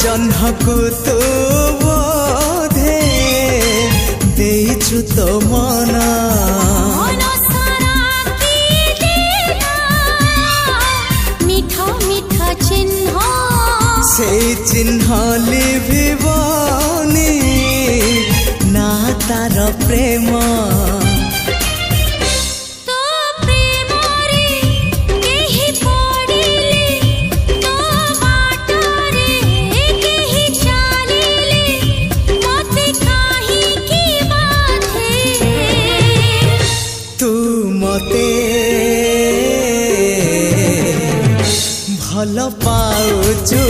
जह्नकु तू बोधे देइछु तो मना से चिन्ह लिभिबनी ना तार प्रेम तू मते भल पाउछु